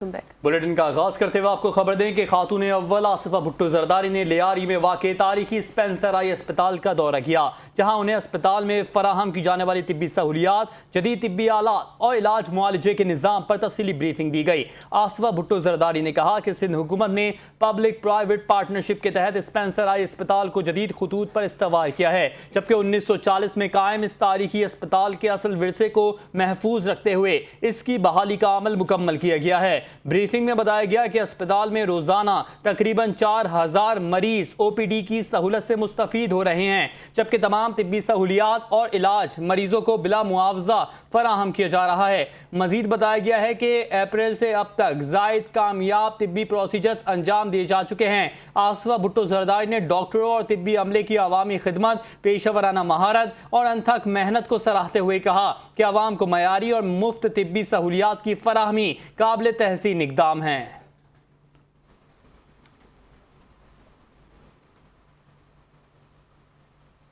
Bulletin का आगाज करते हुए आपको खबर दें कि खातून अव्वल आसिफा भुट्टो जरदारी ने लियारी में वाक़े तारीखी स्पेंसर आई अस्पताल का दौरा किया, जहां उन्हें अस्पताल में फराहम की जाने वाली तिब्बी सहूलियात, जदीद तिब्बी आलात और इलाज मुआलजे के निज़ाम पर तफसीली ब्रीफिंग दी गई। आसिफा भुट्टो जरदारी ने कहा कि सिंध हुकूमत ने पब्लिक प्राइवेट पार्टनरशिप के तहत स्पेंसर आई अस्पताल को जदीद खतूत पर इस्तवार किया है, जबकि 1940 में कायम इस तारीखी अस्पताल के असल विरसे को महफूज रखते हुए इसकी बहाली का अमल मुकम्मल किया गया है। ब्रीफिंग में बताया गया कि अस्पताल में रोजाना तकरीबन 4000 मरीज ओपीडी की सहूलत से मुस्तफीद हो रहे हैं, जबकि तमाम तिब्बी सहूलियात और इलाज मरीजों को बिला मुआवजा फराहम किया जा रहा है। मजीद बताया गया है कि अप्रैल से अब तक जायद कामयाब तिब्बी प्रोसीजर्स अंजाम दिए जा चुके हैं। आसिफा भुट्टो जरदारी ने डॉक्टरों और तिब्बी अमले की अवामी खिदमत, पेशेवराना महारत और अनथक मेहनत को सराहते हुए कहा कि अवाम को मयारी और मुफ्त तिब्बी सहूलियात की फराहमी काबिल तहसीन इक़दाम है।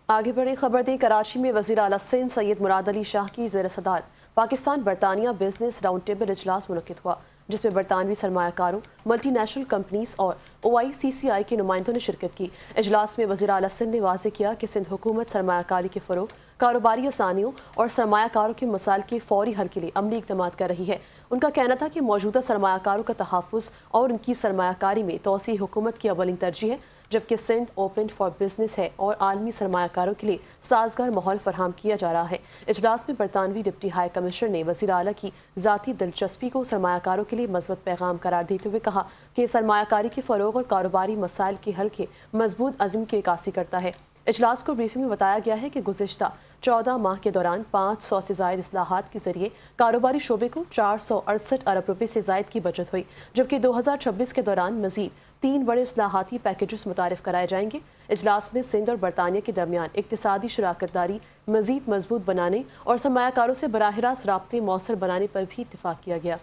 आगे बढ़े खबर दें, कराची में वज़ीर आला सिंध सैयद मुराद अली शाह की ज़ेर सदार पाकिस्तान बरतानिया बिजनेस राउंड टेबल इजलास मुनक्किद हुआ, जिसमें बरतानवी सरमायाकारों, मल्टी नेशनल कंपनीज और OICCI के नुमाइंदों ने शिरकत की। इजलास में वज़ीर आला सिंध ने वाज़ेह किया कि सिंध हुकूमत सरमायाकारी के फ़रोग़, कारोबारी आसानियों और सरमायाकारों के मसाइल के फौरी हल के लिए अमली इक़दाम कर रही है। उनका कहना था कि मौजूदा सरमायाकारों का तहफ़्फ़ुज़ और उनकी सरमायाकारी में तोसी हुकूमत की अव्वलिन तरजीह है, जबकि सिंध ओपन फॉर बिजनेस है और आलमी सरमायाकारों के लिए साजगार माहौल फराहम किया जा रहा है। इजलास में बरतानवी डिप्टी हाई कमिश्नर ने वज़ीर आला की ज़ाती दिलचस्पी को सरमायाकारों के लिए मज़बूत पैगाम करार देते हुए कहा कि सरमायाकारी के फ़रोग़ और कारोबारी मसाइल के हल के मजबूत अज़्म की इक्कासी करता है। इजलास को ब्रीफिंग में बताया गया है कि गुज़िश्ता 14 माह के दौरान 500 से ज़ायद इस्लाहात के जरिए कारोबारी शोबे को 468 अरब रुपये से ज़ायद की बचत हुई, जबकि 2026 के दौरान मज़ीद 3 बड़े इस्लाहाती पैकेजेस मुतारिफ कराए जाएंगे। इजलास में सिंध और बरतानिया के दरमियान इक्तिसादी शराकतदारी मज़ीद मजबूत बनाने और सरमायाकारों से बराह रास्त राब्ते मौसर बनाने पर भी इत्तिफाक किया गया।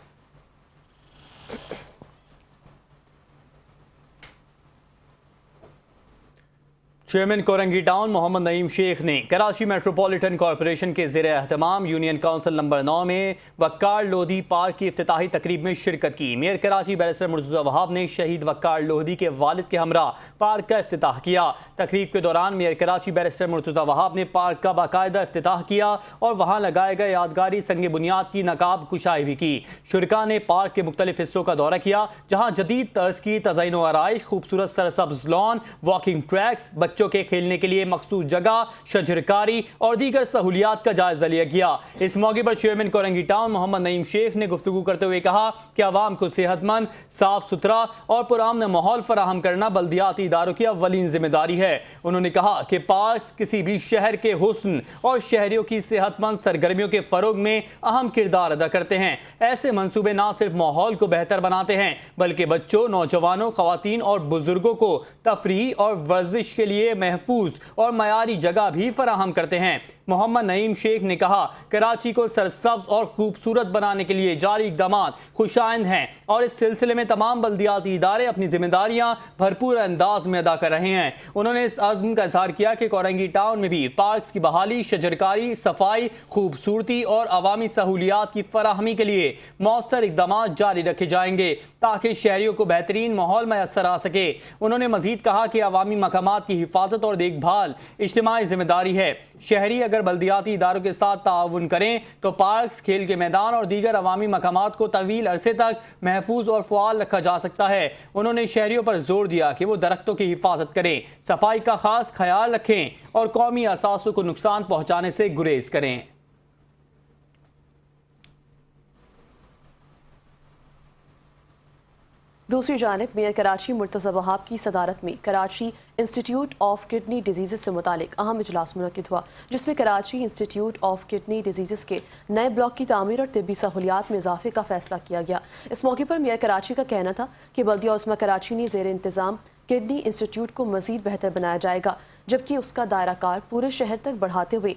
चेयरमैन कोरंगी टाउन मोहम्मद नईम शेख ने कराची मेट्रोपॉलिटन कॉरपोरेशन के ज़ेर एहतमाम यूनियन काउंसिल नंबर 9 में वक्कार लोधी पार्क की इफ्तिताही तकरीब में शिरकत की। मेयर कराची बैरिस्टर मुर्तज़ा वहाब ने शहीद वक्कार लोधी के वालिद के हमरा पार्क का इफ्तिताह किया। तकरीब के दौरान मेयर कराची बैरिस्टर मुर्तज़ा वहाब ने पार्क का बाकायदा इफ्तिताह किया और वहाँ लगाए गए यादगारी संग बुनियाद की नकाब कुशाई भी की। शुरका ने पार्क के मुख्तलिफ हिस्सों का दौरा किया, जहाँ जदीद तर्ज की तज़यीन व आराइश, खूबसूरत सरसब्ज़ लॉन, वॉकिंग ट्रैक्स, बच्चों के खेलने के लिए मखसूस जगह, शजरकारी और दीगर सहूलियात का जायजा लिया गया। इस मौके पर चेयरमैन कोरंगी टाउन मोहम्मद नईम शेख ने गुफ्तगू करते हुए कहा कि आवाम को सेहतमंद, साफ सुथरा और पुरअमन माहौल फराहम करना बल्दियाती इदारों की अव्वलीन जिम्मेदारी है। उन्होंने कहा कि पार्क किसी भी शहर के हुस्न और शहरियों की सेहतमंद सरगर्मियों के फरोग में अहम किरदार अदा करते हैं। ऐसे मंसूबे न सिर्फ माहौल को बेहतर बनाते हैं, बल्कि बच्चों, नौजवानों, खवातीन और बुजुर्गों को तफरीह और वर्जिश के लिए महफूज और मयारी जगह भी फराहम करते हैं। मोहम्मद नईम शेख ने कहा कराची को सरसब्ज और खूबसूरत बनाने के लिए जारी इक़दाम खुशाइंद हैं और इस सिलसिले में तमाम बल्दियाती इदारे अपनी जिम्मेदारियां भरपूर अंदाज में अदा कर रहे हैं। उन्होंने इस अज़्म का इज़हार किया कि कोरंगी टाउन में भी पार्क्स की बहाली, शजरकारी, सफाई, खूबसूरती और अवामी सहूलियात की फराहमी के लिए मौसर इक़दाम जारी रखे जाएंगे ताकि शहरियों को बेहतरीन माहौल मैसर आ सके। उन्होंने मजीद कहा कि अवामी मकामात की हिफाजत और देखभाल इज्तिमाई जिम्मेदारी है। शहरी अगर बल्दियाती इदारों के साथ ताउन करें तो पार्क्स, खेल के मैदान और दीगर अवामी मकामात को तवील अरसे तक महफूज और फ़आल रखा जा सकता है। उन्होंने शहरियों पर जोर दिया कि वो दरख्तों की हिफाजत करें, सफाई का खास ख्याल रखें और कौमी असासों को नुकसान पहुँचाने से गुरेज करें। दूसरी जानिब मेयर कराची मुर्तज़ा वहाब की सदारत में Karachi institute of kidney disease से मुतालिक अहम इजलास मुनक्किद हुआ, जिसमें Karachi institute of kidney diseases के नए ब्लॉक की तामीर और तिब्बी सहूलियात में इजाफे का फैसला किया गया। इस मौके पर मेयर कराची का कहना था कि बल्दिया उस्मा कराची ने ज़ेर इंतज़ाम किडनी इंस्टीट्यूट को मज़ीद बेहतर बनाया जाएगा, जबकि उसका दायरा कार पूरे शहर तक बढ़ाते हुए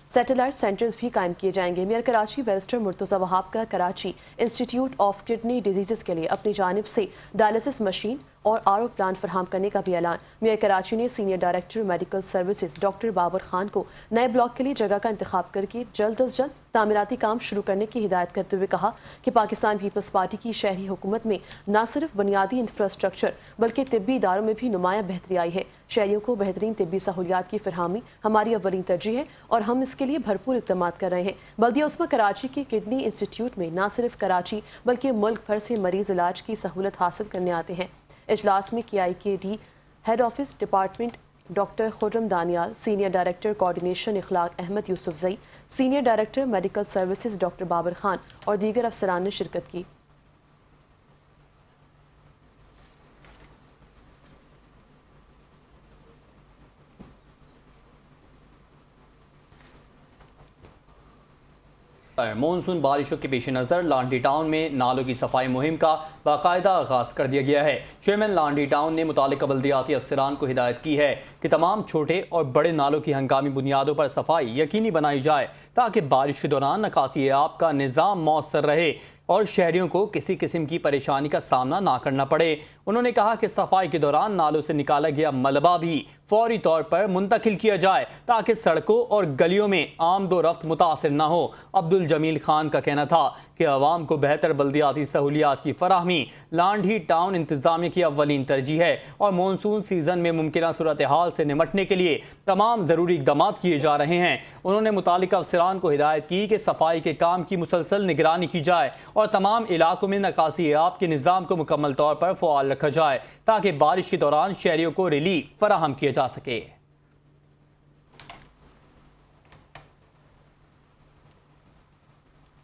सैटेलाइट सेंटर्स भी कायम किए जाएंगे। मेयर कराची बैरिस्टर मुर्तज़ा वहाब का Karachi institute of kidney diseases के लिए अपनी जानिब से डायलिसिस मशीन और RO प्लांट फराहम करने का भी ऐलान। मेयर कराची ने senior director medical services doctor Babar Khan को नए ब्लॉक के लिए जगह का इंतखाब करके जल्द अज जल्द तामीराती काम शुरू करने की हिदायत करते हुए कहा कि पाकिस्तान पीपल्स पार्टी की शहरी हुकूमत में न सिर्फ बुनियादी इंफ्रास्ट्रक्चर बल्कि तिब्बी इदारों में भी नुमाया बेहतरी आई है। शहरियों को बेहतरीन तिब्बी सहूलियात की फरहमी हमारी अव्वलीन तरजीह है और हम इसके लिए भरपूर इक़दाम कर रहे हैं। बल्दिया उस्मा कराची के किडनी इंस्टीट्यूट में न सिर्फ कराची बल्कि मुल्क भर से मरीज इलाज की सहूलत हासिल करने आते हैं। इजलास में KIKD head office department doctor Khurram Daniyal, senior director coordination Ikhlaq Ahmad Yousafzai, senior director medical services doctor Babar Khan और दीगर अफसरान ने शिरकत की। मॉनसून बारिशों के पेश नज़र लांडी टाउन में नालों की सफाई मुहिम का बाकायदा आगाज़ कर दिया गया है। चेयरमैन लांडी टाउन ने मुतालिका बल्दियाती अफसरान को हिदायत की है कि तमाम छोटे और बड़े नालों की हंगामी बुनियादों पर सफाई यकीनी बनाई जाए ताकि बारिश के दौरान निकासी आब का निज़ाम मौसर रहे और शहरियों को किसी किस्म की परेशानी का सामना ना करना पड़े। उन्होंने कहा कि सफाई के दौरान नालों से निकाला गया मलबा भी फौरी तौर पर मुंतकिल किया जाए ताकि सड़कों और गलियों में आमदोरफ्त मुतासिर न हो। अब्दुल जमील खान का कहना था कि आवाम को बेहतर बल्दियाती सहूलियात की फराहमी लांडी टाउन इंतजामिया की अव्वलीन तरजीह है और मानसून सीजन में मुमकिन सूरत हाल से निमटने के लिए तमाम ज़रूरी इक़दाम किए जा रहे हैं। उन्होंने मुतालिका अफसरान को हिदायत की कि सफाई के काम की मुसलसल निगरानी की जाए और तमाम इलाकों में निकासी आब के निज़ाम को मुकम्मल तौर पर फ़आल रखा जाए ताकि बारिश के दौरान शहरियों को रिलीफ फराहम किया जा सके।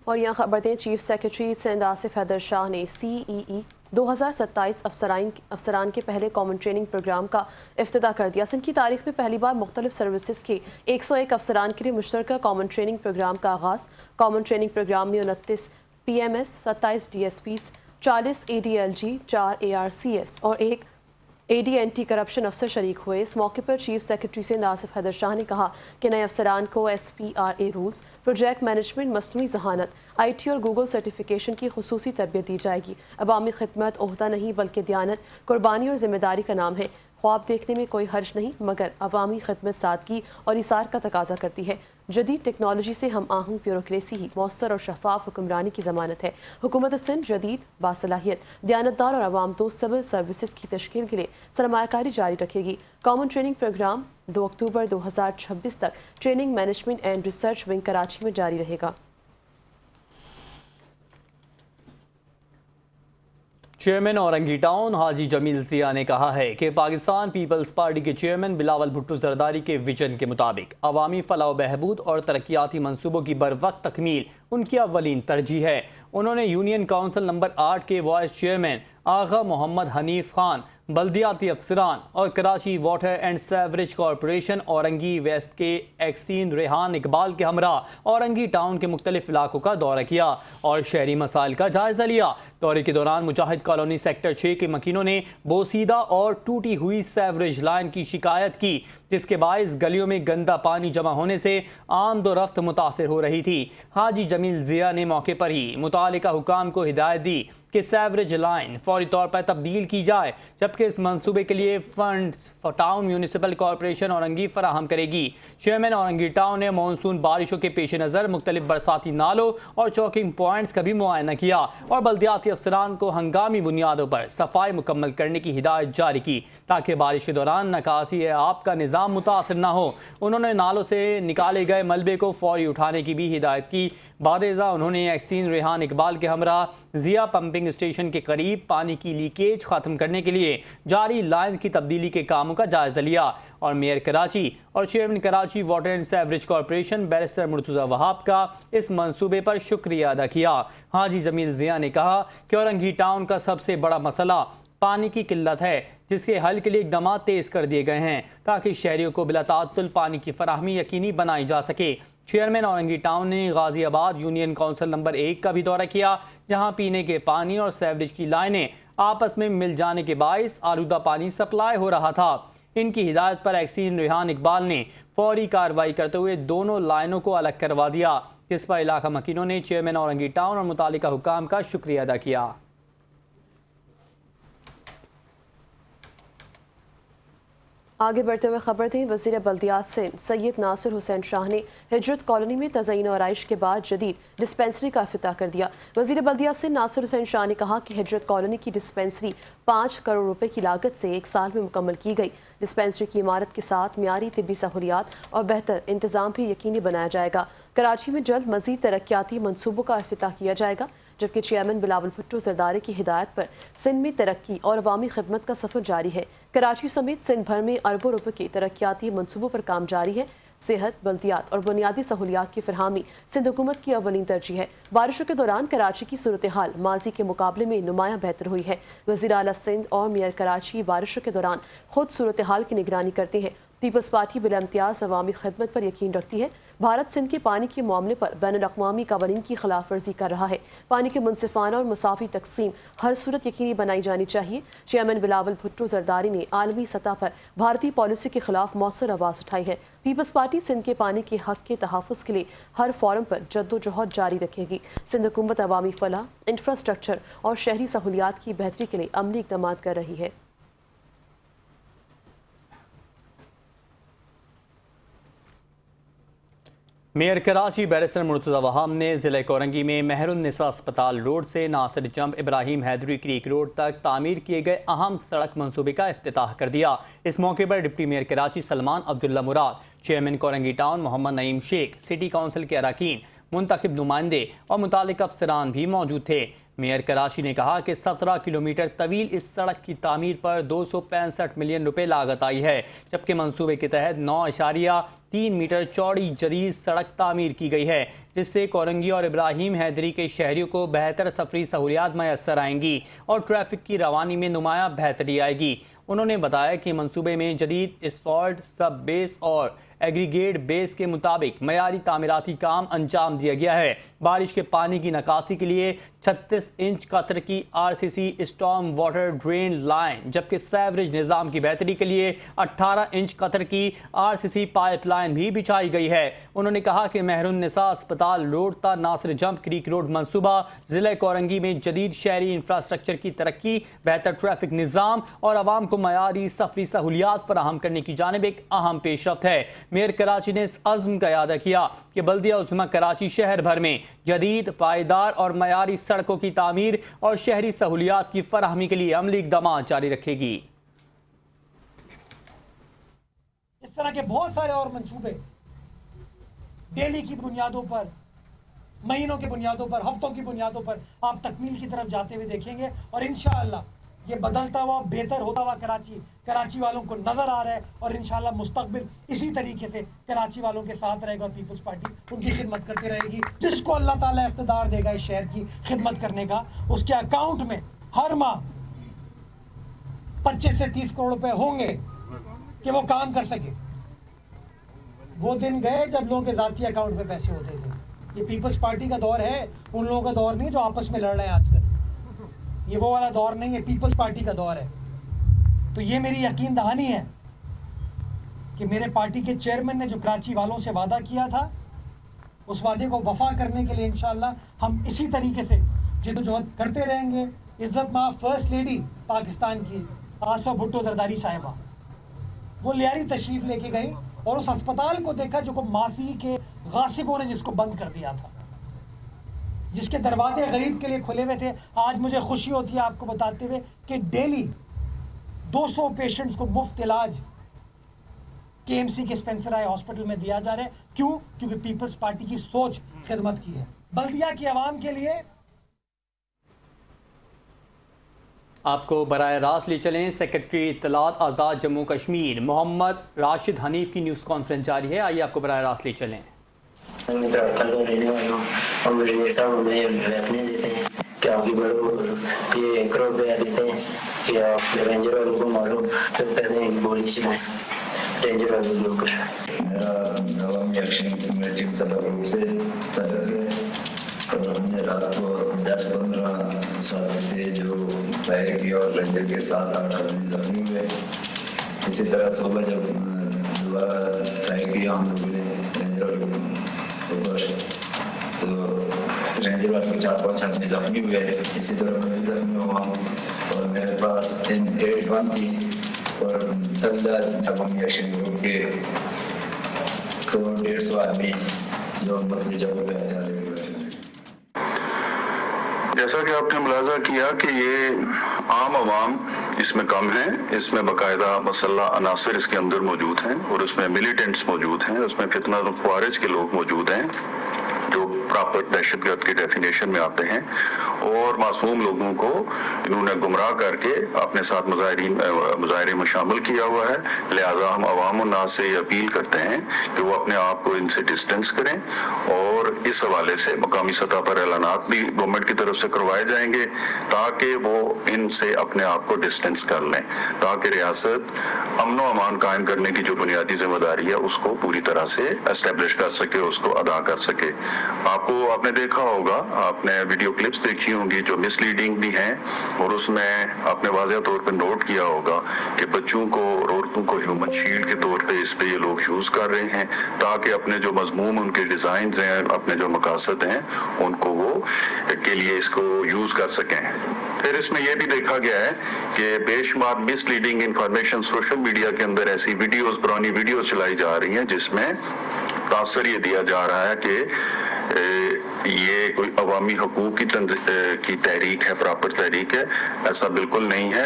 और यहाँ खबर दें, चीफ सेक्रेटरी सिंध आसिफ हैदर शाह ने CEE 2027 अफसरान के पहले कॉमन ट्रेनिंग प्रोग्राम का इफ्तिताह कर दिया। सिंध की तारीख में पहली बार मुख्तलिफ सर्विसेज के 101 अफसरान के लिए मुश्तरका कॉमन ट्रेनिंग प्रोग्राम का आगाज़। कॉमन ट्रेनिंग प्रोग्राम में 29 PMS, 27 DSPs, 40 ADLG, 4 ARCS और 1 AD एंटी करप्शन अफसर शरीक हुए। इस मौके पर चीफ सेक्रेटरी सिंध आसिफ हैदर शाह ने कहा कि नए अफसरान को SPRA रूल्स, प्रोजेक्ट मैनेजमेंट, मसनूई जहानत, IT और गूगल सर्टिफिकेशन की खुसूसी तरबियत दी जाएगी। अवामी खिदमत ओहदा नहीं बल्कि दयानत, कुर्बानी और जिम्मेदारी का नाम है। ख्वाब देखने में कोई हर्ज नहीं मगर अवामी खिदमत सादगी और इसार का तकाजा करती है। जदीद टेक्नोलॉजी से हम आहंग ब्यूरोक्रेसी ही मौसर और शफाफ हुक्मरानी की ज़मानत है। हुकूमत सिंध जदीद, बासलाहियत, दयानतदार और अवाम दोस्त सिविल सर्विसेज की तश्कील के लिए सरमायाकारी जारी रखेगी। कॉमन ट्रेनिंग प्रोग्राम 2 अक्टूबर 2026 तक training management and research wing Karachi में जारी रहेगा। चेयरमैन औरंगी टाउन हाजी जमील ज़िया ने कहा है कि पाकिस्तान पीपल्स पार्टी के चेयरमैन बिलावल भुट्टो जरदारी के विजन के मुताबिक अवामी फलाह बहबूद और तरक्याती मंसूबों की बरवक्त तकमील उनकी अव्वलीन तरजीह है। उन्होंने यूनियन काउंसिल नंबर 8 के वाइस चेयरमैन आगा मोहम्मद हनीफ खान, बल्दियाती अफसरान और Karachi water and sewerage corporation Orangi west के एक्सीन रेहान इकबाल के हमरा औरंगी टाउन के मुख्तलिफ इलाकों का दौरा किया और शहरी मसाइल का जायजा लिया। दौरे के दौरान मुजाहिद कॉलोनी सेक्टर 6 के मकीनों ने बोसीदा और टूटी हुई सेवरेज लाइन की शिकायत की, जिसके बायस गलियों में गंदा पानी जमा होने से आमदोरफ्त मुतासिर हो रही थी। हाजी जमील ज़िया ने मौके पर ही मुतालिका हुकाम को हिदायत दी कि सेवरेज लाइन फौरी तौर पर तब्दील की जाए, जबकि इस मंसूबे के लिए funds town municipal corporation Orangi फराहम करेगी। चेयरमैन औरंगी टाउन ने मानसून बारिशों के पेश नज़र मुख्तलिफ बरसाती नालों और चौकिंग पॉइंट्स का भी मुआयना किया और बल्दियाती अफसरान को हंगामी बुनियादों पर सफाई मुकम्मल करने की हिदायत जारी की ताकि बारिश के दौरान निकासी आब का निज़ाम मुतासिर न हो। उन्होंने नालों से निकाले गए मलबे को फौरी उठाने की भी हिदायत की। बादेजा उन्होंने एक्सीन रेहान इकबाल के हमरा ज़िया पंपिंग स्टेशन के करीब पानी की लीकेज ख़त्म करने के लिए जारी लाइन की तब्दीली के कामों का जायजा लिया और मेयर कराची और chairman Karachi water and sewerage corporation barrister Murtaza Wahab का इस मंसूबे पर शुक्रिया अदा किया। हाजी जमील ज़िया ने कहा कि औरंगी टाउन का सबसे बड़ा मसला पानी की किल्लत है, जिसके हल के लिए इक़दाम तेज़ कर दिए गए हैं ताकि शहरियों को बिला ताअत्तुल पानी की फराहमी यकीनी बनाई जा सके। चेयरमैन औरंगी टाउन ने गाज़ियाबाद यूनियन काउंसिल नंबर 1 का भी दौरा किया, जहां पीने के पानी और सेवरेज की लाइनें आपस में मिल जाने के बायस आलूदा पानी सप्लाई हो रहा था। इनकी हिदायत पर एक्सीन रेहान इकबाल ने फौरी कार्रवाई करते हुए दोनों लाइनों को अलग करवा दिया, जिस पर इलाका मकीनों ने चेयरमैन औरंगी टाउन और मुतालिका हुकाम का शुक्रिया अदा किया। आगे बढ़ते हुए खबर थी वज़ीर बल्दियात सिंध सैयद नासिर हुसैन शाह ने हिजरत कॉलोनी में तज़यीन और आइश के बाद जदीद डिस्पेंसरी का इफ्तिताह कर दिया। वज़ीर बल्दियात सिंध नासिर हुसैन शाह ने कहा कि हिजरत कॉलोनी की डिस्पेंसरी 5 करोड़ रुपए की लागत से 1 साल में मुकम्मल की गई। डिस्पेंसरी की इमारत के साथ मियारी तिब्बी सहूलियात और बेहतर इंतजाम भी यकीनी बनाया जाएगा। कराची में जल्द मज़ीद तरक्याती मनसूबों का इफ्तिताह किया जाएगा, जबकि चेयरमैन बिलावल भुट्टो जरदारी की हिदायत पर सिंध में तरक्की और अवामी खिदमत का सफ़र जारी है। कराची समेत सिंध भर में अरबों रुपए के तरक्याती मनसूबों पर काम जारी है। सेहत, बल्दियात और बुनियादी सहूलियात की फरहमी सिंध हुकूमत की अवलीन तरजीह है। बारिशों के दौरान कराची की सूरत हाल माजी के मुकाबले में नुमायां बेहतर हुई है। वज़ीर आला सिंध और मेयर कराची बारिशों के दौरान खुद सूरत हाल की निगरानी करते हैं। पीपल्स पार्टी बिला इम्तियाज़ अवामी खिदमत पर यकीन रखती है। भारत सिंध के पानी के मामले पर बैनुल-अक़वामी क़वानीन की खिलाफ वर्जी कर रहा है। पानी की मुनसिफाना और मुसाफ़ी तकसीम हर सूरत यकीनी बनाई जानी चाहिए। चेयरमैन बिलावल भुट्टो जरदारी ने आलमी सतह पर भारतीय पॉलिसी के खिलाफ मौसर आवाज़ उठाई है। पीपल्स पार्टी सिंध के पानी के हक के तहफ़्फ़ुज़ के लिए हर फोरम पर जद्दोजहद जारी रखेगी। सिंध हुकूमत अवामी फलाह, इंफ्रास्ट्रक्चर और शहरी सहूलियात की बेहतरी के लिए अमली इक़दाम कर रही है। मेयर कराची बैरिस्टर मुर्तज़ा वहाब ने ज़िले कोरंगी में मेहरुन्निसा अस्पताल रोड से Nasir jump Ibrahim Hyderi creek road तक तामीर किए गए अहम सड़क मंसूबे का इफ्तिताह कर दिया। इस मौके पर deputy mayor Karachi Salman Abdullah Murad, chairman Korangi town Mohammad Naeem Sheikh, city council के अरकान, मुंतखब नुमाइंदे और मुतालिक अफसरान भी मौजूद थे। मेयर कराची ने कहा कि 17 किलोमीटर तवील इस सड़क की तामीर पर 265 मिलियन रुपए लागत आई है, जबकि मंसूबे के तहत 9.3 मीटर चौड़ी जदीद सड़क तामीर की गई है, जिससे कोरंगी और इब्राहिम हैदरी के शहरियों को बेहतर सफरी सहूलियात मैसर आएंगी और ट्रैफिक की रवानी में नुमाया बेहतरी आएगी। उन्होंने बताया कि मंसूबे में जदीद एस्फॉल्ट, सब बेस और एग्रीगेट बेस के मुताबिक मयारी तामीराती काम अंजाम दिया गया है। बारिश के पानी की निकासी के लिए 36 इंच कतर की RCC storm water drain line, जबकि सीवरेज निज़ाम की बेहतरी के लिए 18 इंच कतर की RCC पाइप लाइन भी बिछाई गई है। उन्होंने कहा कि मेहरुन्निसा अस्पताल रोड ता नासिर जंप क्रीक रोड मंसूबा ज़िले कोरंगी में जदीद शहरी इंफ्रास्ट्रक्चर की तरक्की, बेहतर ट्रैफिक निज़ाम और आवाम को मयारी सफरी सहूलियात फराहम करने की जानिब एक अहम पेशरफ्त है। मेयर कराची ने इस अज़्म का इआदा किया कि बल्दिया उस्मा कराची शहर भर में जदीद, पायदार और मयारी सड़कों की तामीर और शहरी सहूलियात की फराहमी के लिए अमली इक़दाम जारी रखेगी। इस तरह के बहुत सारे और मंसूबे डेली की बुनियादों पर, महीनों की बुनियादों पर, हफ्तों की बुनियादों पर आप तकमील की तरफ जाते हुए देखेंगे और इंशाअल्लाह ये बदलता हुआ, बेहतर होता हुआ कराची वालों को नजर आ रहा है और इंशाअल्लाह मुस्तकबिल इसी तरीके से कराची वालों के साथ रहेगा और पीपल्स पार्टी उनकी खिदमत करती रहेगी। जिसको अल्लाह ताला इख्तिदार देगा इस शहर की खिदमत करने का, उसके अकाउंट में हर माह 25 से 30 करोड़ रुपए होंगे कि वो काम कर सके। वो दिन गए जब लोगों के जाती अकाउंट में पैसे होते थे। ये पीपल्स पार्टी का दौर है, उन लोगों का दौर नहीं जो आपस में लड़ रहे हैं आजकल। ये वो वाला दौर नहीं है, पीपल्स पार्टी का दौर है। तो ये मेरी यकीन दहानी है कि मेरे पार्टी के चेयरमैन ने जो कराची वालों से वादा किया था, उस वादे को वफा करने के लिए इंशाअल्लाह हम इसी तरीके से जिद्दोजहद करते रहेंगे। इज्जत मां फर्स्ट लेडी पाकिस्तान की आसफा भुट्टो जरदारी साहिबा, वो लियारी तशरीफ लेके गई और उस अस्पताल को देखा जो को माफी के गासिबों ने जिसको बंद कर दिया था, जिसके दरवाजे गरीब के लिए खुले हुए थे। आज मुझे खुशी होती है आपको बताते हुए कि डेली 200 पेशेंट्स को मुफ्त इलाज KMC के स्पेंसर आई हॉस्पिटल में दिया जा रहा है। क्यों? क्योंकि पीपल्स पार्टी की सोच खिदमत की है बल्दिया की आवाम के लिए। आपको बराए रास्त ले चलें। सेक्रेटरी इत्तलात आज़ाद जम्मू कश्मीर मोहम्मद राशिद हनीफ की न्यूज़ कॉन्फ्रेंस जारी है, आइए आपको बराए रास्त ले चलें। और मुझे ये सब अपने देते हैं कि आपकी बड़ो ये 1 करोड़ रुपया देते हैं कि आप रेंजर वालों को मारो, तो कहते हैं गोली चलाएं रेंजर वालों के ऊपर। मेरा अवामी एक्शन कमेटी सदर रूप से तलक है और हमने रात को 10-15 साल थे जो फायर किया और रेंजर के साथ 8 आदमी जख्मी हुए। इसी तरह सुबह जब दोबारा फायर किया हम लोगों ने रेंजर वालों ऊपर, तो रेंजर वाले के 4-5 आदमी जख्मी हुए। इसी तरह मैं भी जख्मी हुआ हूँ और मेरे पास M81 की और 17 एक्शन ग्रुप के 100-150 आदमी जो मंत्री जगह पे आ जा रहे हैं। जैसा कि आपने मुलाजा किया कि ये आम आवाम इसमें कम है, इसमें बाकायदा मसल्ला अनासर इसके अंदर मौजूद हैं और उसमें मिलिटेंट्स मौजूद हैं, उसमें फितना ख्वारिज के लोग मौजूद हैं जो प्रॉपर दहशतगर्द की डेफिनेशन में आते हैं और मासूम लोगों को इन्होंने गुमराह करके अपने साथ मुजाहरे में शामिल किया हुआ है। लिहाजा हम अवाम उन्नास से ये अपील करते हैं कि वो अपने आप को इनसे डिस्टेंस करें और इस हवाले से मकामी सतह पर ऐलानात भी गवर्नमेंट की तरफ से करवाए जाएंगे ताकि वो इनसे अपने आप को डिस्टेंस कर लें, ताकि रियासत अमन व अमान कायम करने की जो बुनियादी जिम्मेदारी है उसको पूरी तरह से एस्टेब्लिश कर सके, उसको अदा कर सके। आपने देखा होगा, आपने वीडियो क्लिप्स देखी होंगी जो मिसलीडिंग भी हैं और उसमें आपने वाज़ेह तौर पर नोट किया होगा कि बच्चों को और औरतों को ह्यूमन शील्ड के तौर पे इस पे ये लोग यूज़ कर रहे हैं ताकि अपने जो मजमूम उनके डिज़ाइंस हैं, अपने जो मकासद हैं उनको वो के लिए इसको यूज़ कर सकें। फिर इसमें यह भी देखा गया है कि बेशुमार मिसलीडिंग इंफॉर्मेशन सोशल मीडिया के अंदर ऐसी वीडियोस, पुरानी वीडियोस चलाई जा रही हैं जिसमें तासर ये दिया जा रहा है कि ये कोई अवामी हकूक की तहरीक है, प्रॉपर तहरीक है। ऐसा बिल्कुल नहीं है।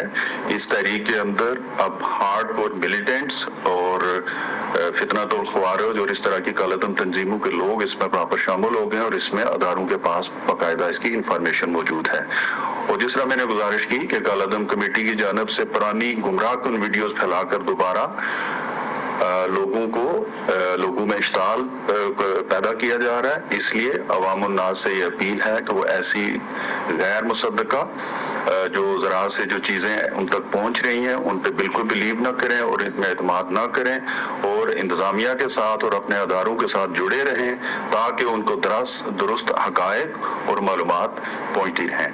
इस तहरीक के अंदर अब हार्डकोर मिलिटेंट्स और फितनातुल ख्वारिज और इस तरह की कालादम तंजीमों के लोग इसमें प्रॉपर शामिल हो गए और इसमें अदारों के पास बाकायदा इसकी इंफॉर्मेशन मौजूद है। और जिस तरह मैंने गुजारिश की कि कालादम कमेटी की जानिब से पुरानी गुमराह कुन वीडियोस फैलाकर दोबारा लोगों में इश्ताल पैदा किया जा रहा है, इसलिए अवाम उन्नास से ये अपील है कि वो ऐसी गैर मुसद्दका जो ज़रा से जो चीज़ें उन तक पहुंच रही हैं उन पे बिल्कुल बिलीव ना करें और इनमें एतमाद ना करें और इंतज़ामिया के साथ और अपने अदारों के साथ जुड़े रहें ताकि उनको दुरुस्त हक़ाइक़ और मालूमात पहुंचती रहें।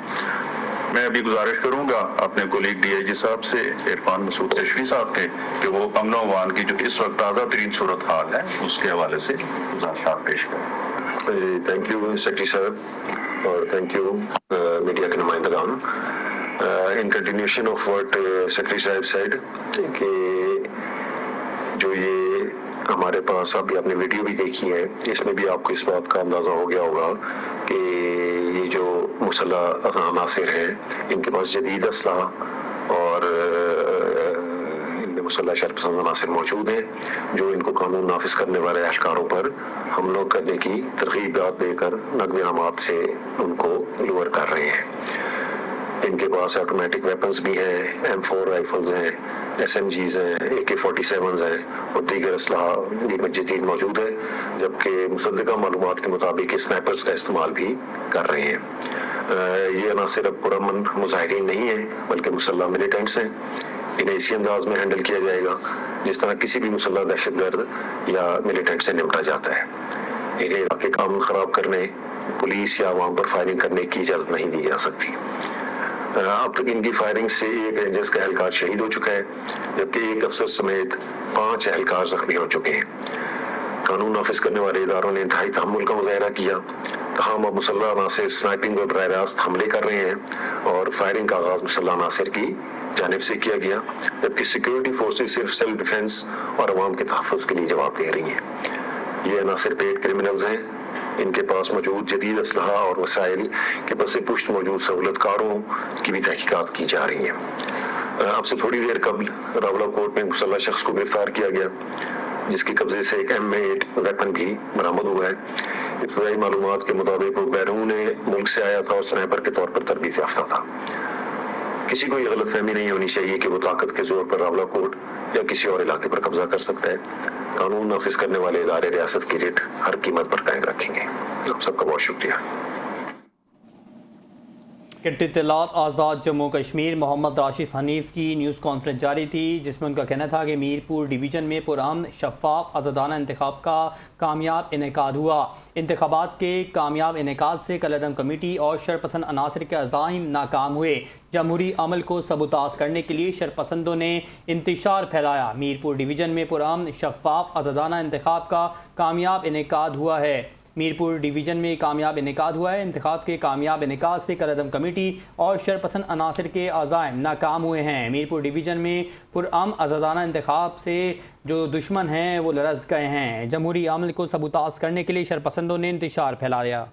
मैं अभी गुजारिश करूंगा अपने कोलीग डीआईजी साहब से, इरफान मसूद तशवी साहब के, कि वो अमन व अमान की जो इस वक्त ताज़ा तरीन सूरत हाल है उसके हवाले से गुजारिशात पेश करें। थैंक यू सेक्रेटरी साहब और थैंक यू मीडिया के नुमाइंदगान। इन कंटिन्यूशन ऑफ व्हाट सेक्रेटरी साहब सेड कि जो ये हमारे पास अभी आपने वीडियो भी देखी है, इसमें भी आपको इस बात का अंदाज़ा हो गया होगा कि ये जो मुसल्लह अनासिर हैं इनके पास जदीद असलहा और इनमें मुसल्लह शरपसंद अनासिर मौजूद हैं जो इनको कानून नाफिज करने वाले एहलकारों पर हमलों करने की तरगीबात देकर नकद इनामात से उनको लूर कर रहे हैं। इनके पास ऑटोमेटिक वेपन्स भी हैं, M4 राइफल्स हैं, SMGs हैं, AK-47s हैं और दीगर असलहा भी जदीद मौजूद है, जबकि मुसद्दका मालूमात के मुताबिक स्नैपर्स का इस्तेमाल भी कर रहे हैं। ये ना सिर्फ पुरअमन मुजाहिरीन नहीं है बल्कि मुसल्लह मिलिटेंट्स हैं। इन्हें इसी अंदाज में हैंडल किया जाएगा जिस तरह किसी भी मुसल्लह दहशतगर्द या मिलिटेंट से निपटा जाता है। इन्हें इलाके कानून खराब करने, पुलिस या अवाम पर फायरिंग करने की इजाज़त नहीं दी जा सकती। अब तक इनकी फायरिंग से एक रेंजर्स का एहलकार शहीद हो चुका है जबकि एक अफसर समेत 5 एहलकार जख्मी हो चुके हैं। कानून नाफिज करने वाले इदारों ने इंतहाई तहम्मुल का मुजाहरा किया, तमाम अब मुसल्लह अनासिर स्नाइपिंग और बराह रास्त हमले कर रहे हैं और फायरिंग का आगाज मुसल्लह अनासिर की जानिब से किया गया, जबकि सिक्योरिटी फोर्सेस सिर्फ सेल्फ डिफेंस और अवाम के तहफ़्फ़ुज़ के लिए जवाब दे रही हैं। ये अनासिर पेड क्रिमिनल्स हैं, इनके पास मौजूद जदीद असलहा और वसाइल के पस पुष्ट मौजूद सहूलतकारों की भी तहकीकात की जा रही हैं। अब से थोड़ी देर कबल रावलाकोट में मुसल्लह शख्स को गिरफ्तार किया गया जिसके कब्जे से एक M8 वेपन भी बरामद हुआ है। इब्तदाई मालूमात के मुताबिक वो बैरून मुल्क से आया था और स्नाइपर के तौर पर तरबीत याफ्ता था। किसी को ये गलतफहमी नहीं होनी चाहिए कि वो ताकत के जोर पर रावलाकोट या किसी और इलाके पर कब्जा कर सकता है। कानून नाफिज करने वाले इदारे रियासत की रेट हर कीमत पर कायम रखेंगे। आप सबका बहुत शुक्रिया। इत्तलात आज़ाद जम्मू कश्मीर मोहम्मद राशिद हनीफ की न्यूज़ कॉन्फ्रेंस जारी थी जिसमें उनका कहना था कि मीरपुर डिवीज़न में पुरअमन, शफ़ाफ़, आज़ादाना इंतखाब का कामयाब इनेकाद हुआ। इंतखाबात के कामयाब इनेकाद से कलअदम कमेटी और शरपसंद अनासर के अज़ाइम नाकाम हुए। जमहूरी अमल को सबूताज़ करने के लिए शरपसंदों ने इंतशार फैलाया। मीरपुर डिवीज़न में पुरअमन, शफ़ाफ़, आज़ादाना इंतखाब का कामयाब इनेकाद हुआ है। میرپور ڈویژن میں کامیاب انعقاد ہوا ہے۔ انتخاب کے کامیاب انعقاد سے کالعدم کمیٹی اور شرپسند عناصر کے عزائم ناکام ہوئے ہیں۔ میرپور ڈویژن میں پرامن آزادانہ انتخاب سے جو دشمن ہیں وہ لرز گئے ہیں۔ جمہوری عمل کو سبوتاژ کرنے کے لیے شرپسندوں نے انتشار پھیلایا۔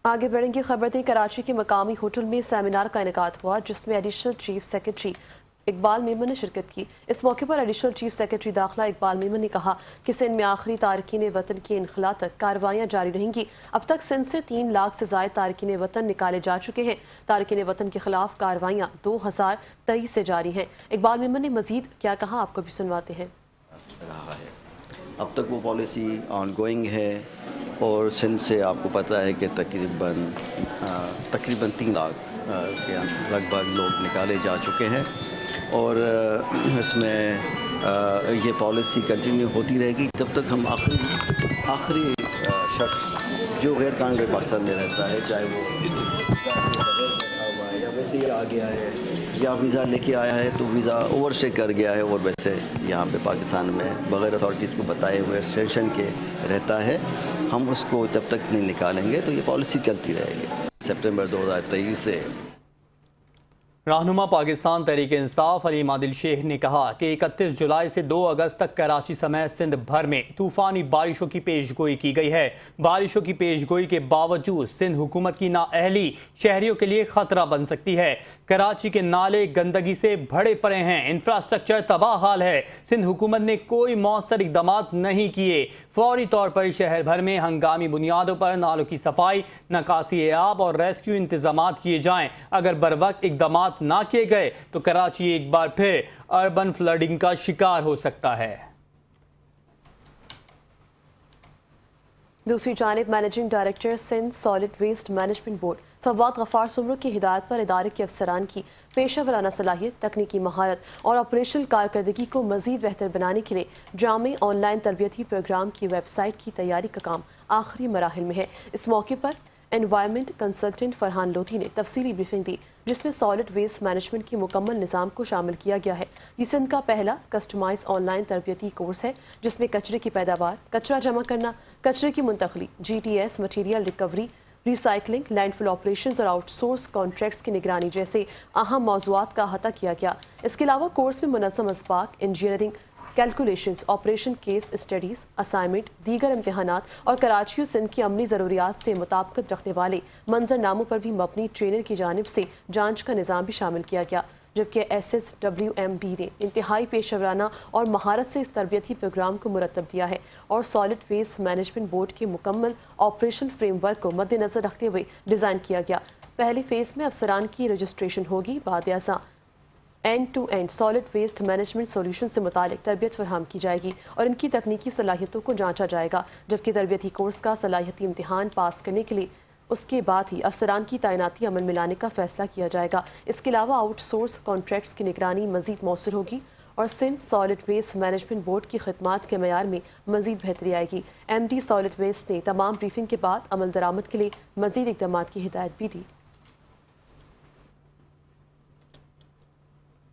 آگے بڑھیں گی خبر تھی کراچی کے مقامی ہوٹل میں سیمینار کا انعقاد ہوا جس میں additional chief secretary Iqbal Memon نے شرکت کی۔ اس موقع پر ایڈیشنل چیف سیکرٹری داخلہ اقبال میمن نے کہا کہ سندھ میں آخری تارکین وطن کے انخلاء تک کارروائیاں جاری رہیں گی۔ اب تک سندھ سے 3 لاکھ سے زائد تارکین وطن نکالے جا چکے ہیں۔ تارکین وطن کے خلاف کارروائیاں 2023 سے جاری ہیں۔ اقبال میمن نے مزید کیا کہا آپ کو بھی سنواتے ہیں۔ اب تک وہ پالیسی آن گوئنگ ہے اور سندھ سے آپ کو پتہ ہے کہ تقریباً 3 لاکھ کے لگ بھگ لوگ نکالے جا چکے ہیں اور اس میں یہ پالیسی کنٹینیو ہوتی رہے گی جب تک ہم آخری شخص جو غیر قانونی پاکستان میں رہتا ہے، چاہے وہ یا ویسے ہی آ گیا ہے یا ویزا لے کے آیا ہے تو ویزا اوور اسٹے کر گیا ہے اور ویسے یہاں پہ پاکستان میں بغیر اتھارٹیز کو بتائے ہوئے اسٹیشن کے رہتا ہے، ہم اس کو جب تک نہیں نکالیں گے تو یہ پالیسی چلتی رہے گی۔ سپٹمبر 2023 سے رہنما پاکستان تحریک انصاف علیم عادل شیخ نے کہا کہ 31 جولائی سے 2 اگست تک کراچی سمیت سندھ بھر میں طوفانی بارشوں کی پیش گوئی کی گئی ہے۔ بارشوں کی پیش گوئی کے باوجود سندھ حکومت کی نااہلی شہریوں کے لیے خطرہ بن سکتی ہے۔ کراچی کے نالے گندگی سے بھرے پڑے ہیں، انفراسٹرکچر تباہ حال ہے۔ سندھ حکومت نے کوئی مؤثر اقدامات نہیں کیے۔ فوری طور پر شہر بھر میں ہنگامی بنیادوں پر نالوں کی صفائی، نکاسی آب اور ریسکیو انتظامات کیے جائیں۔ اگر بروقت اقدامات نہ کیے گئے تو کراچی ایک بار پھر اربن فلڈنگ کا شکار ہو سکتا ہے۔ دوسری جانب managing director Sindh solid waste management board Fawad Ghaffar Soomro کی ہدایت پر ادارے کے افسران کی پیشہ ورانہ صلاحیت، تکنیکی مہارت اور آپریشنل کارکردگی کو مزید بہتر بنانے کے لیے جامع آن لائن تربیتی پروگرام کی ویب سائٹ کی تیاری کا کام آخری مراحل میں ہے۔ اس موقع پر انوائرمنٹ کنسلٹنٹ فرحان لودھی نے تفصیلی بریفنگ دی جس میں سالڈ ویسٹ مینجمنٹ کے مکمل نظام کو شامل کیا گیا ہے۔ یہ سندھ کا پہلا کسٹمائز آن لائن تربیتی کورس ہے جس میں کچرے کی پیداوار، کچرا جمع کرنا، کچرے کی منتقلی، GTS، material recovery, recycling, landfill operations اور آؤٹ سورس کانٹریکٹس کی نگرانی جیسے اہم موضوعات کا احاطہ کیا گیا۔ اس کے علاوہ کورس میں منظم اسباق، engineering, calculations, operation case studies, assignment, دیگر امتحانات اور کراچی و سندھ کی عملی ضروریات سے مطابقت رکھنے والے منظر ناموں پر بھی مبنی ٹرینر کی جانب سے جانچ کا نظام بھی شامل کیا گیا، جبکہ SSWMB نے انتہائی پیشہ ورانہ اور مہارت سے اس تربیتی پروگرام کو مرتب دیا ہے اور سالڈ ویسٹ مینجمنٹ بورڈ کے مکمل آپریشن فریم ورک کو مد نظر رکھتے ہوئے ڈیزائن کیا گیا۔ پہلے فیز میں افسران کی رجسٹریشن ہوگی، بعد ازاں end to end solid waste management solution سے متعلق تربیت فراہم کی جائے گی اور ان کی تکنیکی صلاحیتوں کو جانچا جائے گا، جبکہ تربیتی کورس کا صلاحیتی امتحان پاس کرنے کے لیے اس کے بعد ہی افسران کی تعیناتی عمل میں لانے کا فیصلہ کیا جائے گا۔ اس کے علاوہ آؤٹ سورس کانٹریکٹس کی نگرانی مزید مؤثر ہوگی اور Sindh solid waste management board کی خدمات کے معیار میں مزید بہتری آئے گی۔ MD سالڈ ویسٹ نے تمام بریفنگ کے بعد عمل درآمد کے لیے مزید اقدامات کی ہدایت بھی دی۔